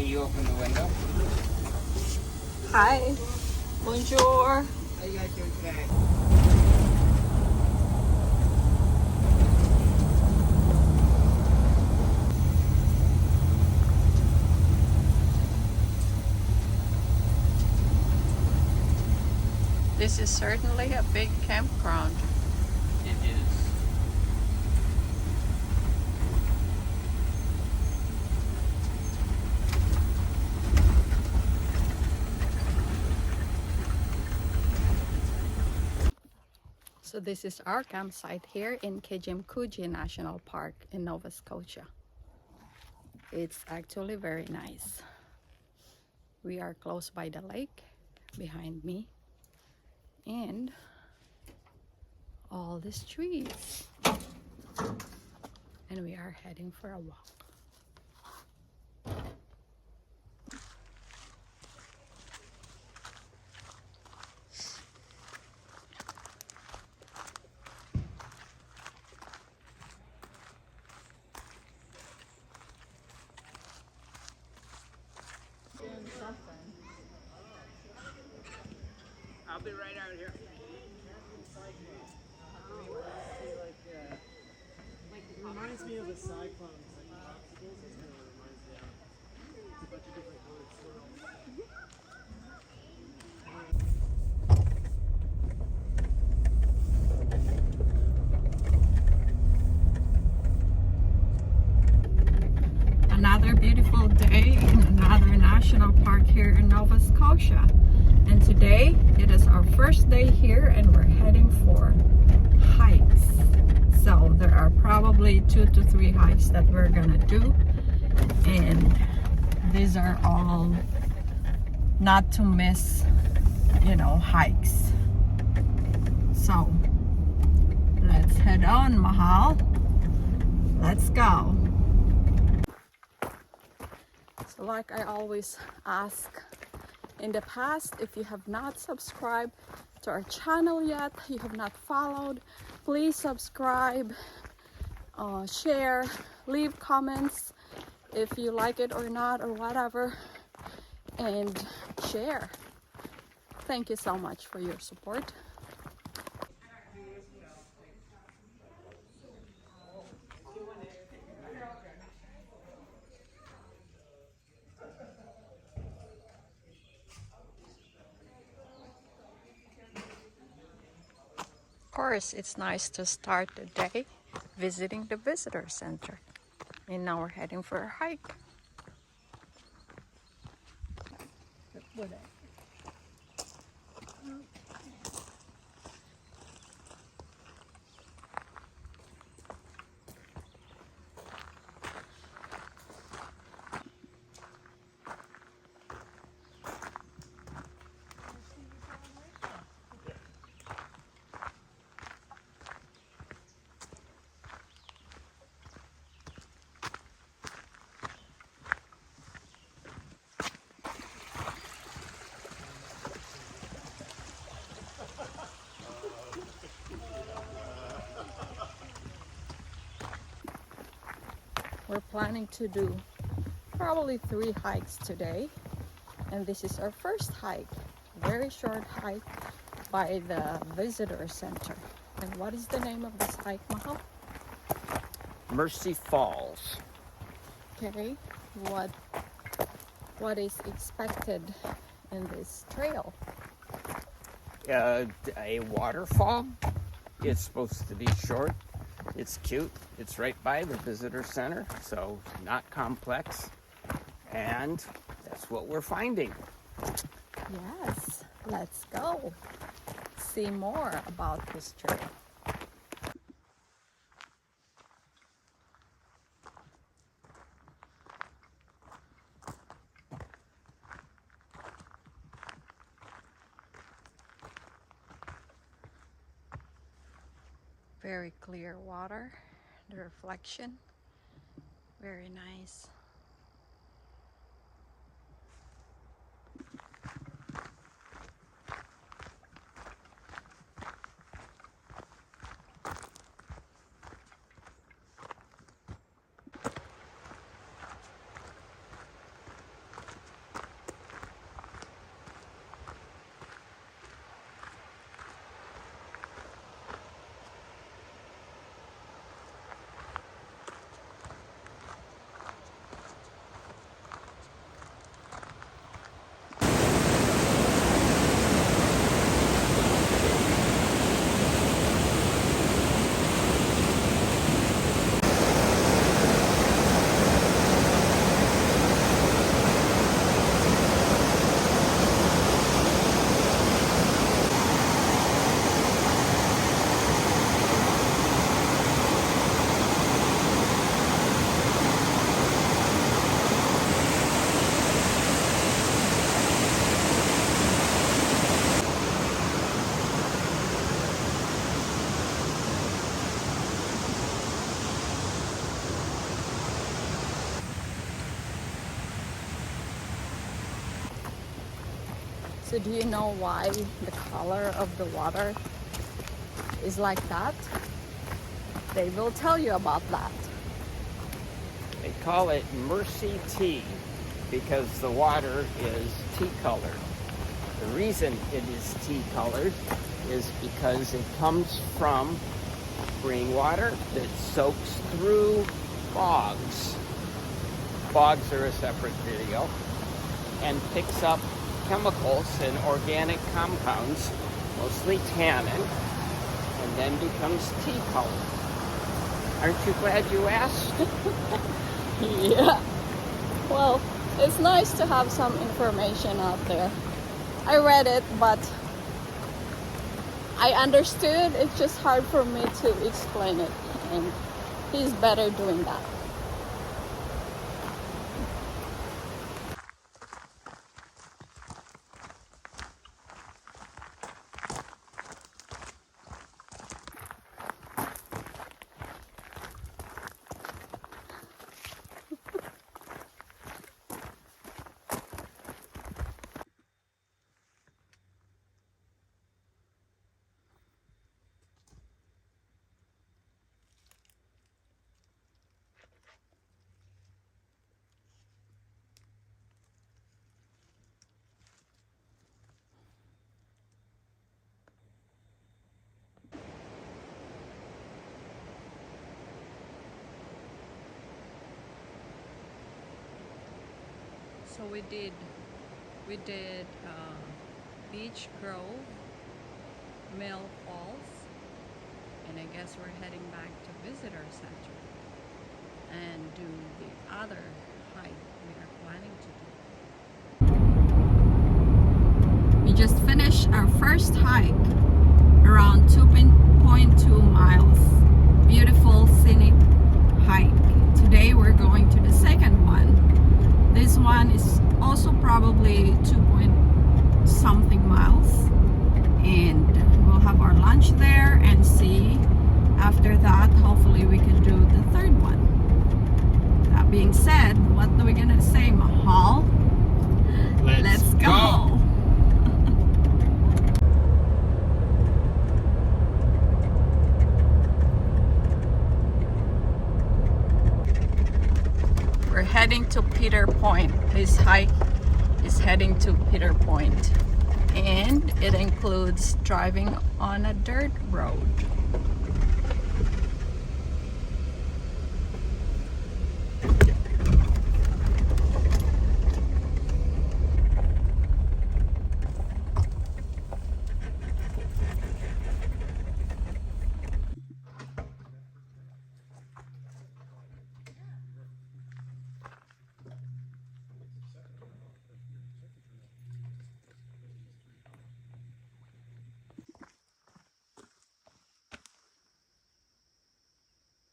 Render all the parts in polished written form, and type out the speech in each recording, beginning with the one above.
Can you open the window? Hi. Bonjour. How you guys doing today? This is certainly a big campground. It is. So this is our campsite here in Kejimkujik National Park in Nova Scotia. It's actually very nice. We are close by the lake behind me and all these trees. And we are heading for a walk. I'll be right out here. It reminds me of a cyclone. It's like popsicles. That's kind of what it reminds me of. It's a bunch of different colored swirls. Another beautiful day in another national park here in Nova Scotia. And today it is our first day here and we're heading for hikes. So there are probably 2 to 3 hikes that we're gonna do. And these are all not to miss, hikes. So let's head on, Mahal. Let's go. So like I always ask in the past, if you have not subscribed to our channel yet, you have not followed, please subscribe, share, leave comments if you like it or not or whatever, and share. Thank you so much for your support. Of course, it's nice to start the day visiting the visitor center. And now we're heading for a hike. We're planning to do probably 3 hikes today, and this is our first hike, very short hike by the visitor center. And what is the name of this hike, Mahal? Mercy Falls. Okay, what is expected in this trail? A waterfall. It's supposed to be short. It's cute. It's right by the visitor center, so not complex. And that's what we're finding. Yes, let's go see more about this trail. Very clear water, the reflection, very nice. So do you know why the color of the water is like that? They will tell you about that. They call it Mercy Tea because the water is tea colored. The reason it is tea colored is because it comes from rainwater that soaks through bogs. Bogs are a separate video, and picks up chemicals and organic compounds, mostly tannin, and then becomes tea colored. Aren't you glad you asked? Yeah. Well, it's nice to have some information out there. I read it, but I understood. It's just hard for me to explain it, and he's better doing that. So we did Beach Grove, Mill Falls, and I guess we're heading back to Visitor Center and do the other hike we are planning to do. We just finished our first hike, around 2.2 miles. Beautiful scenic hike. Today we're going to the second one. This one is also probably 2-point-something miles, and we'll have our lunch there and see. After that, hopefully we can do the third one. That being said, what are we gonna say, Mahal? Let's go. We're heading to Peter Point. This hike is heading to Peter Point, and it includes driving on a dirt road.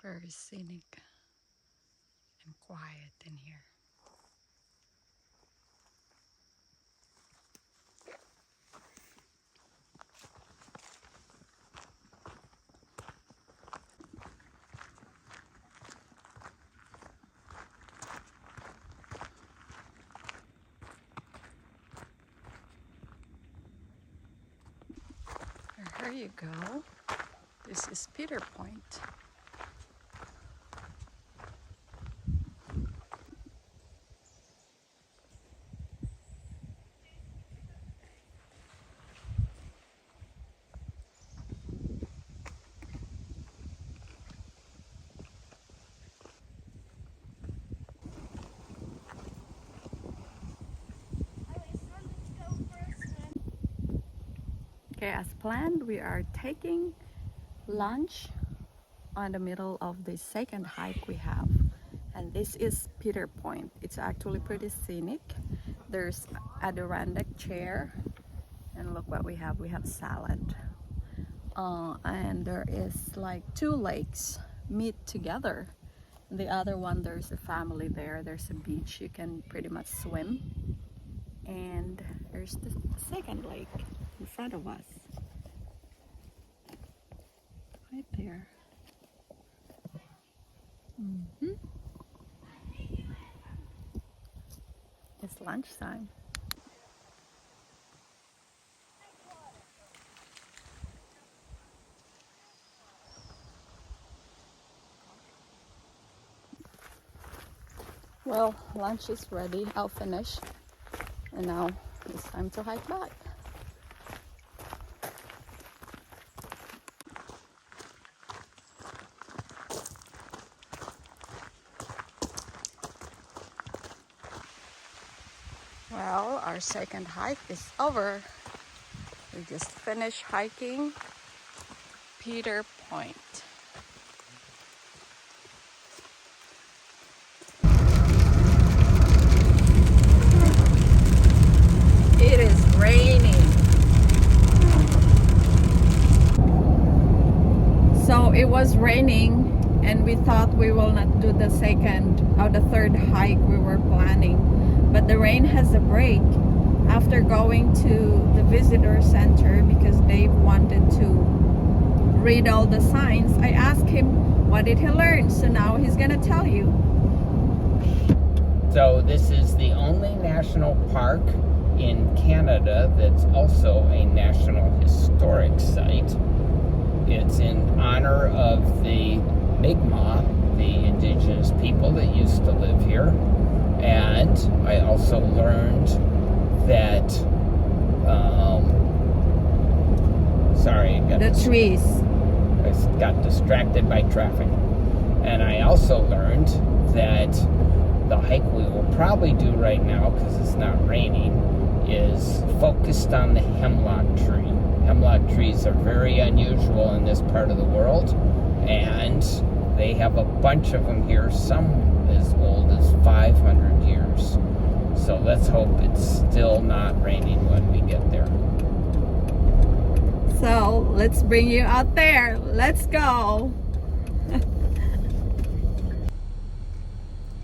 Very scenic and quiet in here. Here you go. This is Peter Point. Okay, as planned, we are taking lunch on the middle of the second hike we have. And this is Peter Point. It's actually pretty scenic. There's a Adirondack chair, and look what we have. We have salad. And there is like 2 lakes meet together. The other one, there's a family there. There's a beach. You can pretty much swim. And there's the second lake in front of us. Right there. It's lunchtime. Well, lunch is ready. I'll finish. And now it's time to hike back. Well, our second hike is over. We just finished hiking Peter Point. It is raining. So it was raining and we thought we will not do the second or the third hike we were planning. But the rain has a break after going to the visitor center because Dave wanted to read all the signs. I asked him what did he learn, so now he's gonna tell you. So this is the only national park in Canada that's also a National Historic Site. It's in honor of the Mi'kmaq, the indigenous people that used to live here. And I also learned that, sorry, I got distracted by traffic. And I also learned that the hike we will probably do right now, because it's not raining, is focused on the hemlock tree. Hemlock trees are very unusual in this part of the world, and they have a bunch of them here, some as old as 500 years. So let's hope it's still not raining when we get there. So let's bring you out there. Let's go.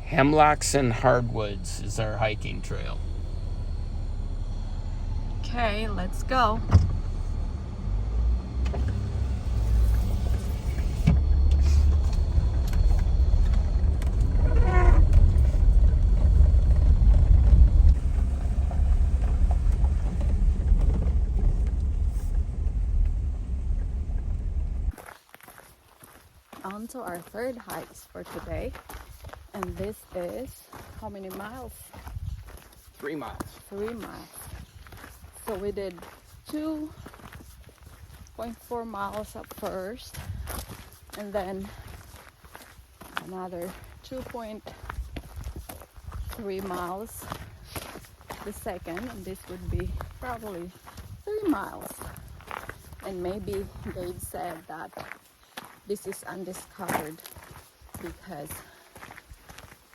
Hemlocks and hardwoods is our hiking trail. Okay, let's go. On to our third hikes for today. And this is how many miles? 3 miles. 3 miles. So we did 2.4 miles up first, and then another 2.3 miles the second, and this would be probably 3 miles. And maybe Dave said that this is undiscovered because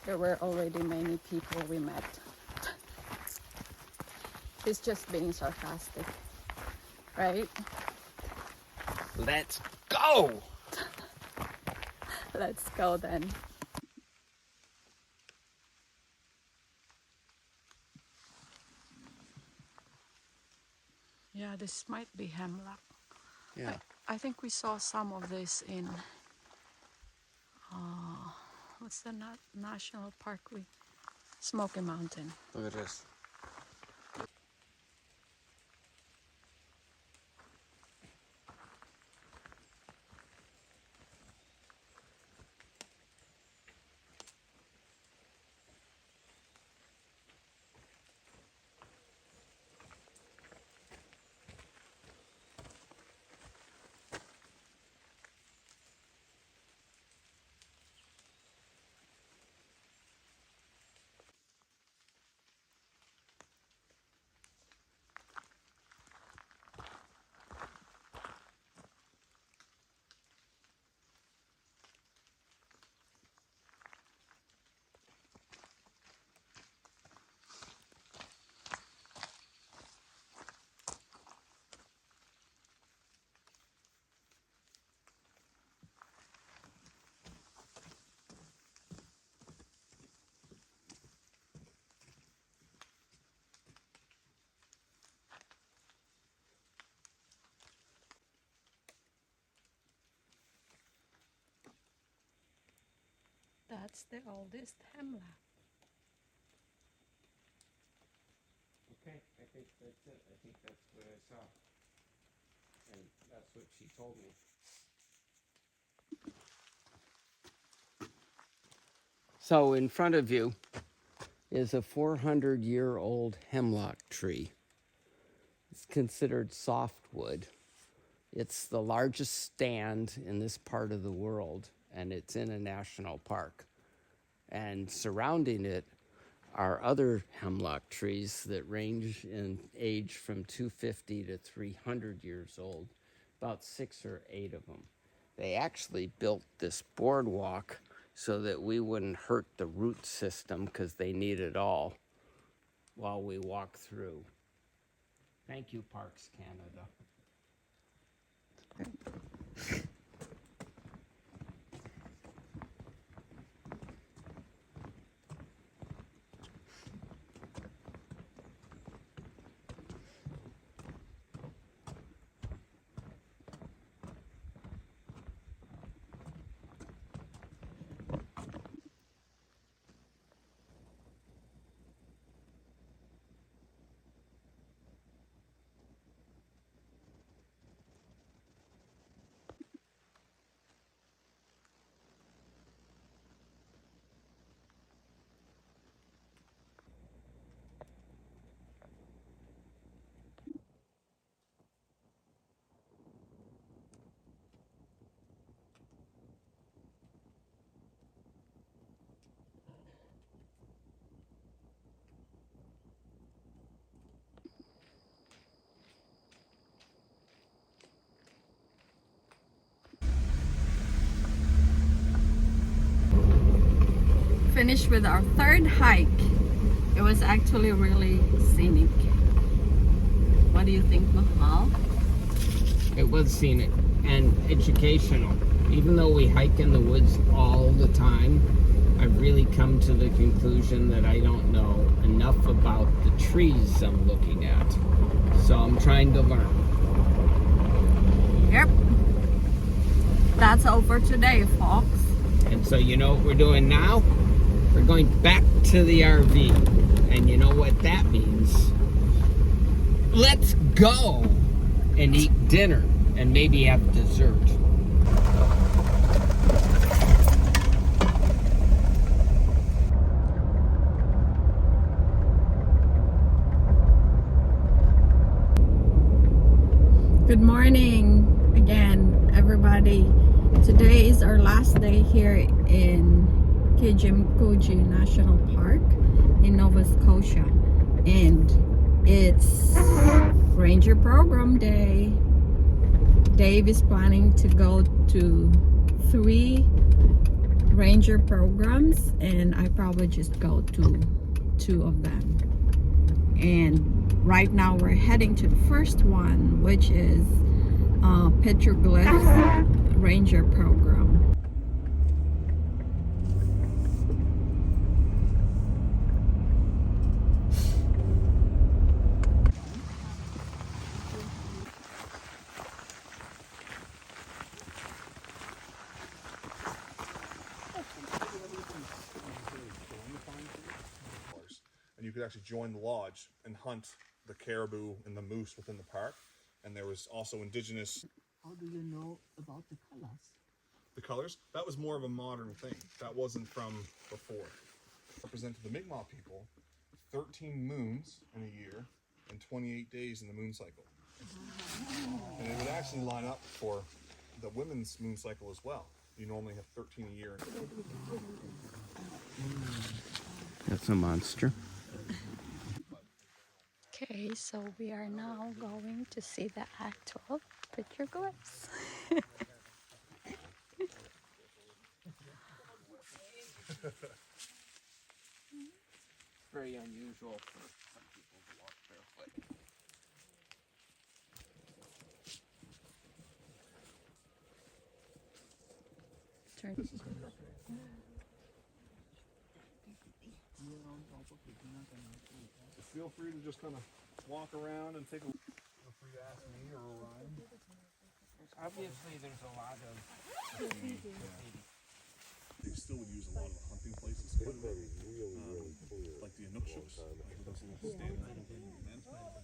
there were already many people we met. He's just being sarcastic, right? Let's go! Let's go then. Yeah, this might be hemlock. Yeah. I think we saw some of this in what's the national park? Smoky Mountain. Look at this. That's the oldest hemlock. Okay, I think that's it. I think that's what I saw. And that's what she told me. So in front of you is a 400-year-old hemlock tree. It's considered softwood. It's the largest stand in this part of the world, and it's in a national park. And surrounding it are other hemlock trees that range in age from 250 to 300 years old, about 6 or 8 of them. They actually built this boardwalk so that we wouldn't hurt the root system because they need it all while we walk through. Thank you, Parks Canada. Finished with our third hike. It was actually really scenic. What do you think, Mahal? It was scenic and educational. Even though we hike in the woods all the time, I've really come to the conclusion that I don't know enough about the trees I'm looking at. So I'm trying to learn. Yep. That's all for today, folks. And so you know what we're doing now? We're going back to the RV. And you know what that means? Let's go and eat dinner and maybe have dessert. Good morning again, everybody. Today is our last day here in Kejimkujik National Park in Nova Scotia, and it's Ranger Program Day. Dave is planning to go to 3 Ranger programs, and I probably just go to 2 of them. And right now we're heading to the first one, which is Petroglyphs Ranger Program. And you could actually join the lodge and hunt the caribou and the moose within the park. And there was also indigenous. How do you know about the colors? The colors, that was more of a modern thing. That wasn't from before. Represented the Mi'kmaq people, 13 moons in a year and 28 days in the moon cycle. And it would actually line up for the women's moon cycle as well. You normally have 13 a year. That's a monster. Okay, so we are now going to see the actual petroglyphs. Very unusual for some people to walk barefoot. Turn. So feel free to just kind of walk around and take a look. Feel free to ask me or Orion. Obviously, there's a lot of. They still would use a lot of the hunting places, like the Inuksuks, like those little stand men.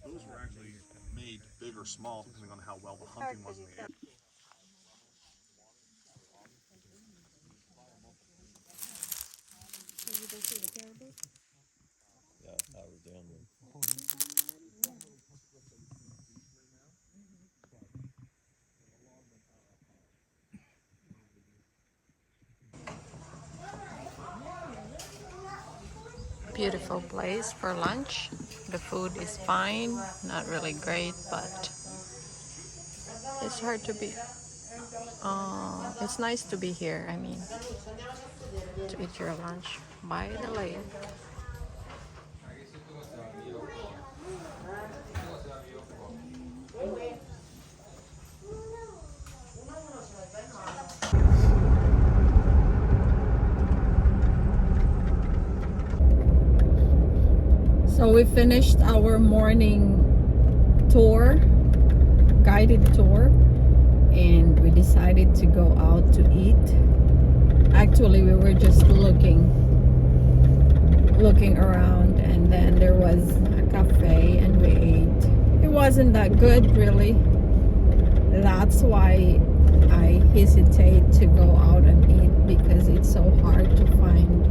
Those were actually made big or small depending on how well the hunting was in the area. Beautiful place for lunch. The food is fine, not really great, but it's hard to be. It's nice to be here. I mean, to eat your lunch by the lake. So we finished our morning tour, guided tour, and we decided to go out to eat. Actually, we were just looking around, and then there was a cafe and we ate. It wasn't that good, really. That's why I hesitate to go out and eat, because it's so hard to find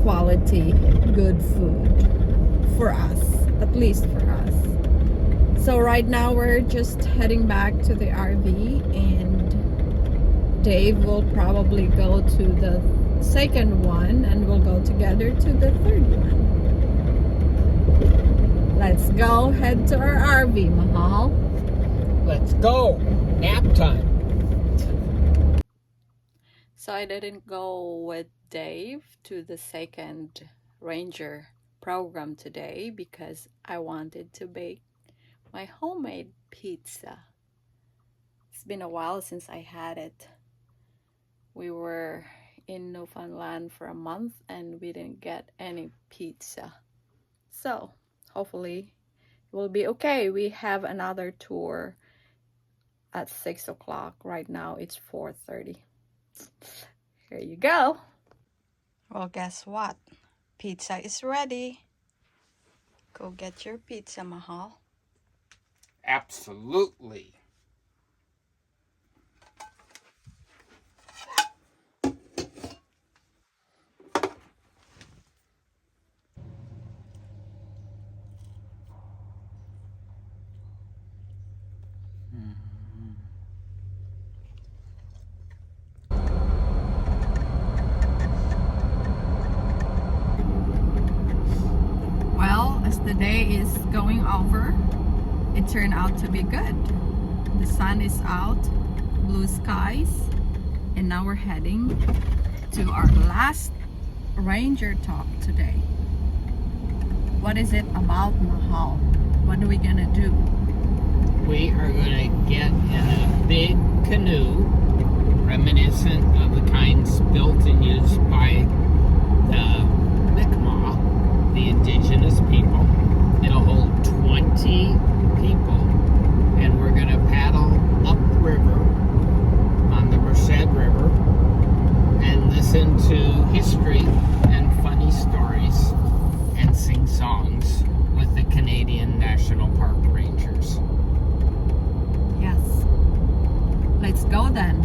quality, good food for us, at least for us. So right now we're just heading back to the RV, and Dave will probably go to the second one and we'll go together to the third one. Let's go head to our RV, Mahal. Let's go. Nap time. So I didn't go with Dave to the second ranger program today because I wanted to bake my homemade pizza. It's been a while since I had it. We were in Newfoundland for a month and we didn't get any pizza. So hopefully it will be okay. We have another tour at 6 o'clock. Right now it's 4:30. Here you go. Well, guess what? Pizza is ready. Go get your pizza, Mahal. Absolutely. Well, as the day is going over, it turned out to be good. The sun is out, blue skies, and now we're heading to our last ranger talk today. What is it about, Mahal? What are we gonna do? We are going to get in a big canoe, reminiscent of the kinds built and used by the Mi'kmaq, the indigenous people. It'll hold 20 people, and we're going to paddle upriver on the Merced River and listen to history and funny stories and sing songs with the Canadian National Park Rangers. Yes. Let's go then.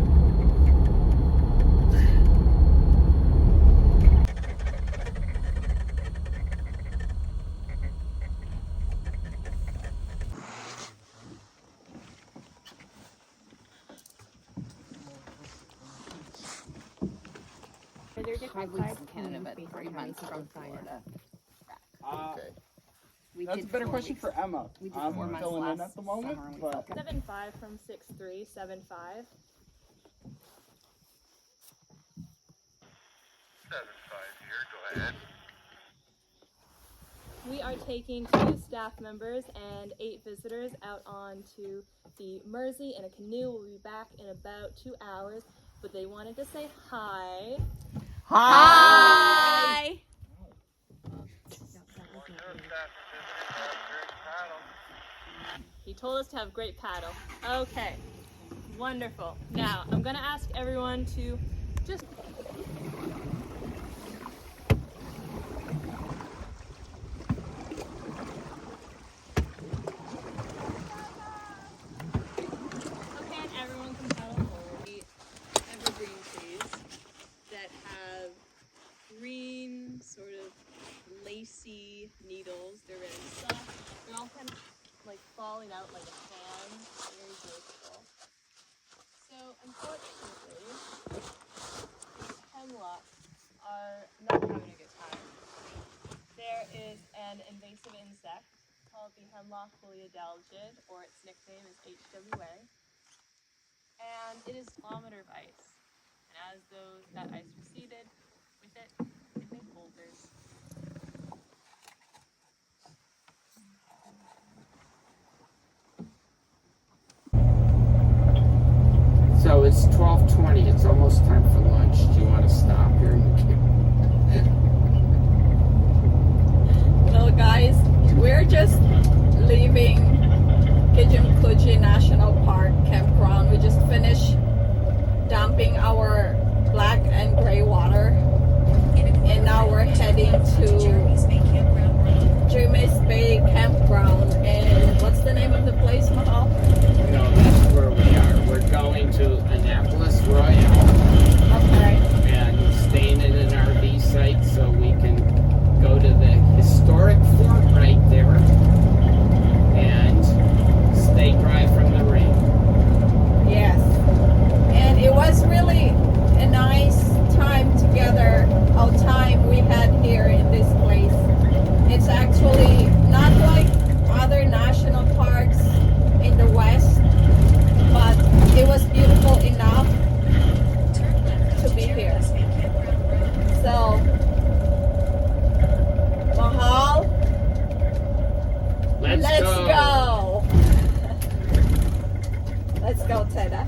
That's a better question for Emma. I'm filling in at the moment, but 7.5 from 6.3, 7.5. 7-5 here, go ahead. We are taking 2 staff members and 8 visitors out onto the Mersey in a canoe. We'll be back in about 2 hours, but they wanted to say hi. Hi! He told us to have great paddle. Okay, wonderful. Now, I'm gonna ask everyone to just... Okay, and everyone can paddle forward. Evergreen trees that have green, sort of lacy needles. They're really soft. They're all kind of like falling out like a fan. Very graceful. So unfortunately, these hemlocks are not having a good time. There is an invasive insect called the hemlock foliadelgid, or its nickname is HWA, and it is a kilometer of ice. And as that ice receded, with it made boulders. So it's 12:20. It's almost time for lunch. Do you want to stop here? Well, guys, we're just leaving Kejimkujik National Park campground. We just finished dumping our black and gray water, and now we're heading to Jeremy's Bay Campground. And what's the name of the place, Mahal? No, that's where we are. We're going to Annapolis Royal. Okay. And staying at an RV site so we can go to the historic fort right there and stay dry from the rain. Yes. And it was really a nice time together, our time we had here in this place. It's actually not like other national parks in the West, but it was beautiful enough to be here. So, Mahal, let's go. Let's go, Teda.